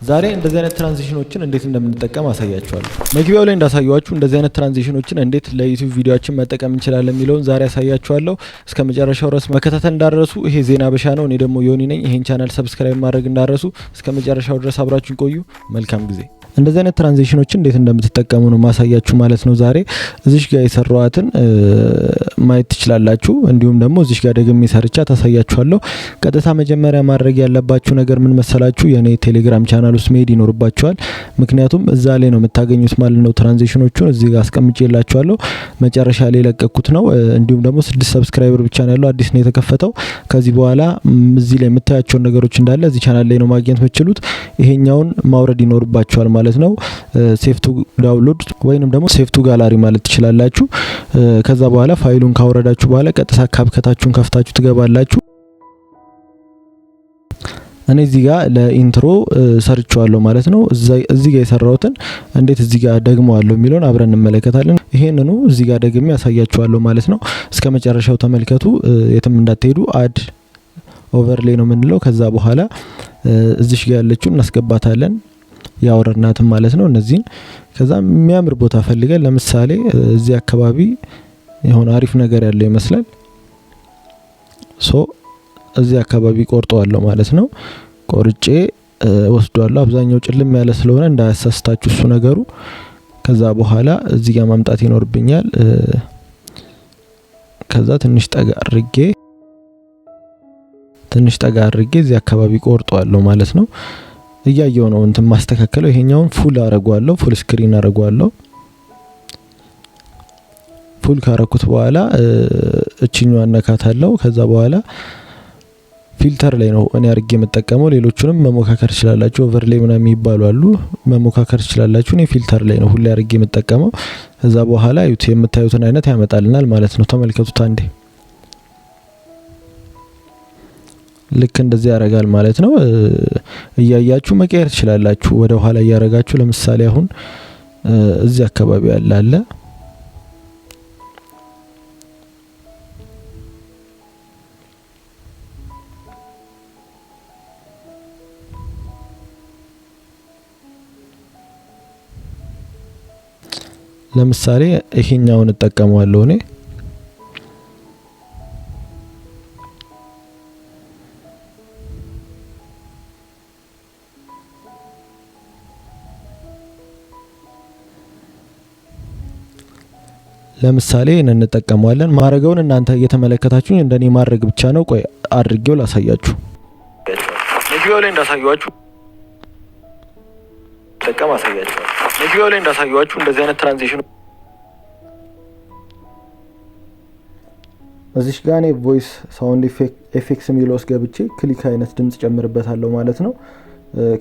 ዛሬ እንደዚህ አይነት ትራንዚሽኖችን እንዴት እንደምንጠቀም አሳያችኋለሁ። መግቢያው ላይ እንዳሳያችሁ እንደዚህ አይነት ትራንዚሽኖችን እንዴት ለዩቲዩብ ቪዲዮአችን መጠቀም እንችላለን የሚለውን ዛሬ አሳያችኋለሁ። እስከ መጨረሻው ድረስ መከታተል እንዳረሱ። ይሄ ዜና በሻ ነው። እኔ ደግሞ ዮኒ ነኝ። ይሄን ቻናል ሰብስክራይብ ማድረግ እንዳረሱ። እስከ መጨረሻው ድረስ አብራችሁን ቆዩ። መልካም ጊዜ። እንደዚህ አይነት ትራንዚሽኖችን እንዴት እንደምትጠቀሙ ነው ማሳያችሁ ማለት ነው። ዛሬ እዚሽ ጋር የሰራዋትን ማየት ትችላላችሁ። እንዲሁም ደግሞ እዚሽ ጋር ደግሜ ሰርቻ ታሳያችኋለሁ። ቀጥታ መጀመሪያ ማድረግ ያለባችሁ ነገር ምን መሰላችሁ? የኔ ቴሌግራም ቻናል ውስጥ መሄድ ይኖርባችኋል። ምክንያቱም እዛ ላይ ነው የምታገኙት ማለት ነው። ትራንዚሽኖቹን እዚህ ጋር አስቀምጬላችኋለሁ። መጨረሻ ላይ ለቀቁት ነው። እንዲሁም ደግሞ 6 ሰብስክራይበር ብቻ ነው ያለው። አዲስ ነው የተከፈተው። ከዚህ በኋላ እዚህ ላይ የምታያቸው ነገሮች እንዳለ እዚህ ቻናል ላይ ነው ማግኘት የምትችሉት። ይሄኛውን ማውረድ ይኖርባችኋል ማለት ነው። ሴቭ ቱ ዳውንሎድ ወይንም ደግሞ ሴቭ ቱ ጋላሪ ማለት ትችላላችሁ። ከዛ በኋላ ፋይሉን ካወረዳችሁ በኋላ ቀጥታ ካፕከታችሁን ከፍታችሁ ትገባላችሁ። እኔ እዚህ ጋር ለኢንትሮ ሰርቻለሁ ማለት ነው። እዚህ ጋር የሰራሁትን እንዴት እዚህ ጋር ደግመዋለሁ የሚለውን አብረን እንመለከታለን። ይሄንኑ እዚህ ጋር ደግሜ ያሳያችኋለሁ ማለት ነው። እስከ መጨረሻው ተመልከቱ፣ የትም እንዳትሄዱ። አድ ኦቨርሌይ ነው የምንለው። ከዛ በኋላ እዚሽ ጋር ያለችውን እናስገባታለን፣ ያወረድናትን ማለት ነው። እነዚህን ከዛ የሚያምር ቦታ ፈልገን ለምሳሌ እዚህ አካባቢ የሆነ አሪፍ ነገር ያለው ይመስላል። እዚህ አካባቢ ቆርጠዋለሁ ማለት ነው። ቆርጬ ወስዷለሁ። አብዛኛው ጭልም ያለ ስለሆነ እንዳያሳስታችሁ እሱ ነገሩ። ከዛ በኋላ እዚህ ጋር ማምጣት ይኖርብኛል። ከዛ ትንሽ ጠጋ አድርጌ እዚህ አካባቢ ቆርጠዋለሁ ማለት ነው። እያየው ነው እንትን ማስተካከለው። ይሄኛውን ፉል አረጋለሁ፣ ፉል ስክሪን አረጋለሁ። ፉል ካረኩት በኋላ እቺኛው አነካታለሁ። ከዛ በኋላ ፊልተር ላይ ነው እኔ አርጌ የምጠቀመው። ሌሎቹንም መሞካከር ትችላላችሁ። ኦቨርሌይ ምናምን ይባሉ አሉ፣ መሞካከር ትችላላችሁ። እኔ ፊልተር ላይ ነው ሁሌ አርጌ የምጠቀመው። ከዛ በኋላ የምታዩትን አይነት ያመጣልናል ማለት ነው። ተመልከቱት አንዴ። ልክ እንደዚህ ያረጋል ማለት ነው። እያያችሁ መቀየር ትችላላችሁ ወደ ኋላ እያረጋችሁ። ለምሳሌ አሁን እዚህ አካባቢ ያለ ለምሳሌ ይሄኛውን እጠቀመዋለሁ እኔ። ለምሳሌ እንጠቀመዋለን። ማረገውን እናንተ እየተመለከታችሁ እንደኔ ማድረግ ብቻ ነው። ቆይ አድርጌው ላሳያችሁ። ቪዲዮ ላይ እንዳሳያችሁ እንደዚህ አይነት ትራንዚሽን እዚሽ ጋር እኔ ቮይስ ሳውንድ ኤፌክትስ የሚለው ውስጥ ገብቼ ክሊክ አይነት ድምጽ ጨምርበታለሁ ማለት ነው።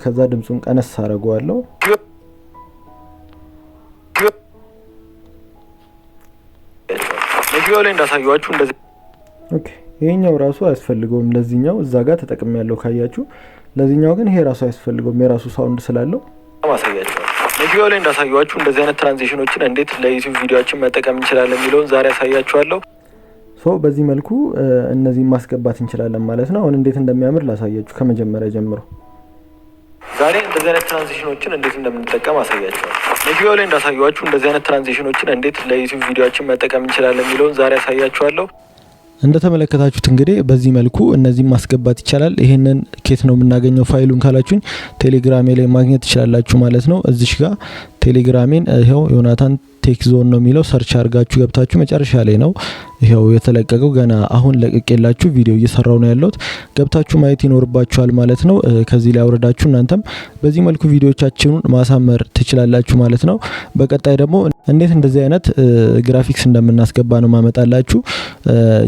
ከዛ ድምጹን ቀነስ አረጋዋለሁ። ቪዲዮ ላይ እንዳሳያችሁ እንደዚህ። ኦኬ፣ ይሄኛው ራሱ አያስፈልገውም ለዚህኛው። እዛ ጋር ተጠቅሜያለሁ ካያችሁ። ለዚህኛው ግን ይሄ ራሱ አያስፈልገውም የራሱ ሳውንድ ስላለው ማሳያችሁ። ቪዲዮ ላይ እንዳሳያችሁ እንደዚህ አይነት ትራንዚሽኖችን እንዴት ለዩቲዩብ ቪዲዮአችን መጠቀም እንችላለን የሚለውን ዛሬ አሳያችኋለሁ። በዚህ መልኩ እነዚህ ማስገባት እንችላለን ማለት ነው። አሁን እንዴት እንደሚያምር ላሳያችሁ ከመጀመሪያ ጀምሮ። ዛሬ እንደዚህ አይነት ትራንዚሽኖችን እንዴት እንደምንጠቀም አሳያችኋለሁ። ቪዲዮ ላይ እንዳሳያችሁ እንደዚህ አይነት ትራንዚሽኖችን እንዴት ለዩቲዩብ ቪዲዮአችን መጠቀም እንችላለን የሚለውን ዛሬ አሳያችኋለሁ። እንደተመለከታችሁት እንግዲህ በዚህ መልኩ እነዚህ ማስገባት ይቻላል። ይሄንን ኬት ነው የምናገኘው ፋይሉን ካላችሁኝ ቴሌግራሜ ላይ ማግኘት ትችላላችሁ ማለት ነው። እዚሽ ጋር ቴሌግራሜን ይሄው ዮናታን ቴክ ዞን ነው የሚለው። ሰርች አድርጋችሁ ገብታችሁ መጨረሻ ላይ ነው ይሄው የተለቀቀው። ገና አሁን ለቅቄላችሁ ቪዲዮ እየሰራው ነው ያለሁት። ገብታችሁ ማየት ይኖርባችኋል ማለት ነው። ከዚህ ላይ አውርዳችሁ እናንተም በዚህ መልኩ ቪዲዮቻችሁን ማሳመር ትችላላችሁ ማለት ነው። በቀጣይ ደግሞ እንዴት እንደዚህ አይነት ግራፊክስ እንደምናስገባ ነው ማመጣላችሁ።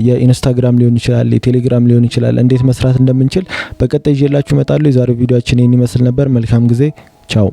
የኢንስታግራም ሊሆን ይችላል፣ የቴሌግራም ሊሆን ይችላል። እንዴት መስራት እንደምንችል በቀጣይ ይዤላችሁ እመጣለሁ። የዛሬው ቪዲዮአችን ይሄን ይመስል ነበር። መልካም ጊዜ። ቻው።